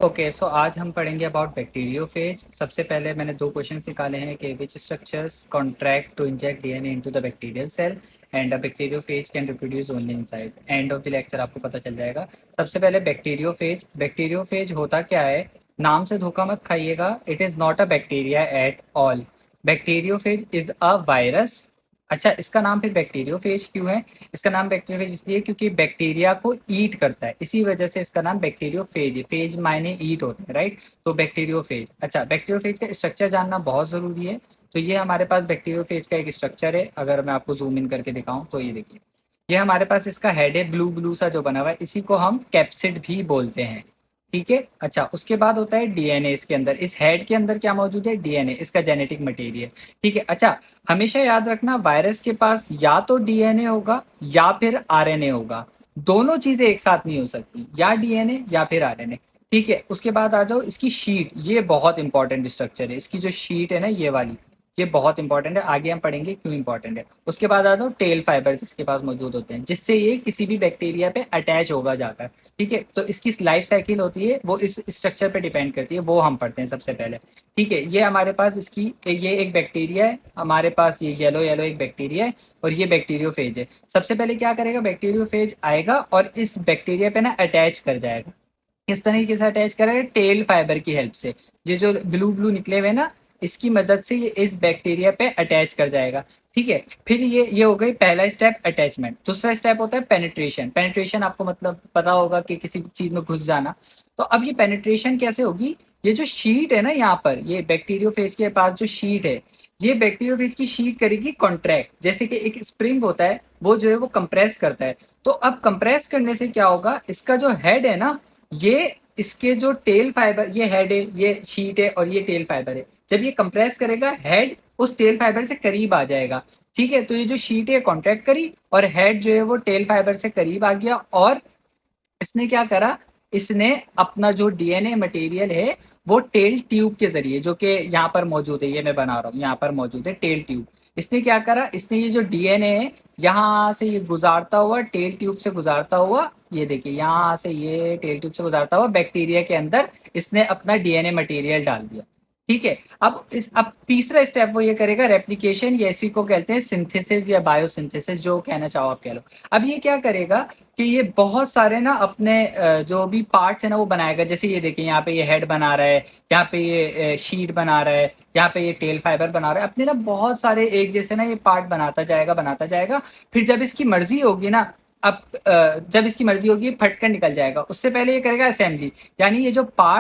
Okay so आज हम पढ़ेंगे अबाउट बैक्टीरियोफेज। सबसे पहले मैंने दो क्वेश्चंस निकाले हैं कि which structures contract to inject DNA into the bacterial cell and a bacteriophage can reproduce only inside. End of the lecture आपको पता चल जाएगा। सबसे पहले बैक्टीरियोफेज होता क्या है, नाम से धोखा मत खाइएगा। It is not a bacteria at all. Bacteriophage is a virus. अच्छा, इसका नाम फिर बैक्टीरियोफेज क्यों है? इसका नाम बैक्टीरियोफेज इसलिए क्योंकि बैक्टीरिया को ईट करता है, इसी वजह से इसका नाम बैक्टीरियोफेज है। फेज मायने ईट होता है, राइट? तो बैक्टीरियोफेज। अच्छा, बैक्टीरियोफेज का स्ट्रक्चर जानना बहुत ज़रूरी है। तो ये हमारे पास बैक्टीरियोफेज का एक स्ट्रक्चर है। अगर मैं आपको जूम इन करके दिखाऊं तो ये देखिए, ये हमारे पास इसका हेड है, ब्लू ब्लू सा जो बना हुआ है, इसी को हम कैप्सिड भी बोलते हैं। ठीक है। अच्छा, उसके बाद होता है डीएनए। इसके अंदर, इस हेड के अंदर क्या मौजूद है? डीएनए, इसका जेनेटिक मटेरियल। ठीक है। अच्छा, हमेशा याद रखना, वायरस के पास या तो डीएनए होगा या फिर आरएनए होगा। दोनों चीजें एक साथ नहीं हो सकती, या डीएनए या फिर आरएनए। ठीक है। उसके बाद आ जाओ इसकी शीट। ये बहुत इंपॉर्टेंट स्ट्रक्चर है, इसकी जो शीट है ना, ये वाली, ये बहुत इंपॉर्टेंट है। आगे हम पढ़ेंगे क्यों इंपॉर्टेंट है। उसके बाद आ जाओ टेल फाइबर्स इसके पास मौजूद होते हैं, जिससे ये किसी भी बैक्टीरिया पे अटैच होगा जाकर। ठीक है। तो इसकी लाइफ साइकिल होती है, वो इस स्ट्रक्चर पे डिपेंड करती है, वो हम पढ़ते हैं सबसे पहले। ठीक है। ये हमारे पास इसकी, ये एक बैक्टीरिया है हमारे पास, ये येलो येलो एक बैक्टीरिया है, और ये बैक्टीरियोफेज है। सबसे पहले क्या करेगा, बैक्टीरियोफेज आएगा और इस बैक्टीरिया पे ना अटैच कर जाएगा। किस तरीके से अटैच करेगा? टेल फाइबर की हेल्प से। ये जो ब्लू ब्लू निकले हुए ना, इसकी मदद से ये इस बैक्टीरिया पे अटैच कर जाएगा। ठीक है। फिर ये हो गई पहला स्टेप, अटैचमेंट। दूसरा स्टेप होता है पेनिट्रेशन। पेनिट्रेशन आपको मतलब पता होगा कि किसी चीज में घुस जाना। तो अब ये पेनिट्रेशन कैसे होगी? ये जो शीट है ना, यहाँ पर ये बैक्टीरियोफेज के पास जो शीट है, ये बैक्टीरियोफेज की शीट करेगी कॉन्ट्रैक्ट। जैसे कि एक स्प्रिंग होता है, वो जो है वो कंप्रेस करता है। तो अब कंप्रेस करने से क्या होगा, इसका जो हेड है ना, ये इसके जो टेल फाइबर, ये हेड है, ये शीट है, और ये टेल फाइबर है। जब ये कंप्रेस करेगा, हेड उस टेल फाइबर से करीब आ जाएगा। ठीक है। तो ये जो शीट है कॉन्ट्रैक्ट करी, और हेड जो है वो टेल फाइबर से करीब आ गया, और इसने क्या करा, इसने अपना जो डीएनए मटेरियल है वो टेल ट्यूब के जरिए, जो कि यहाँ पर मौजूद है, ये मैं बना रहा हूँ, यहाँ पर मौजूद है टेल ट्यूब। इसने क्या करा, इसने ये जो डीएनए है, यहाँ से ये गुजारता हुआ, टेल ट्यूब से गुजारता हुआ, ये देखिए यहाँ से ये टेल ट्यूब से गुजारता हुआ बैक्टीरिया के अंदर इसने अपना डीएनए मटेरियल डाल दिया। ठीक है। अब तीसरा स्टेप वो ये करेगा, रेप्लिकेशन, या इसी को कहते हैं सिंथेसिस या बायोसिंथेसिस, जो कहना चाहो आप कह लो। अब ये क्या करेगा कि ये बहुत सारे ना अपने जो भी पार्ट्स है ना वो बनाएगा। जैसे ये देखिए, यहाँ पे ये हेड बना रहा है, यहाँ पे ये शीट बना रहा है, यहाँ पे ये टेल फाइबर बना रहा है, अपने ना बहुत सारे एक जैसे ना ये पार्ट बनाता जाएगा, बनाता जाएगा। फिर जब इसकी मर्जी होगी ना, अब जब इसकी मर्जी होगी फट कर निकल जाएगा। उससे पहले ये करेगा असेंबली, यानी ये जो पार्ट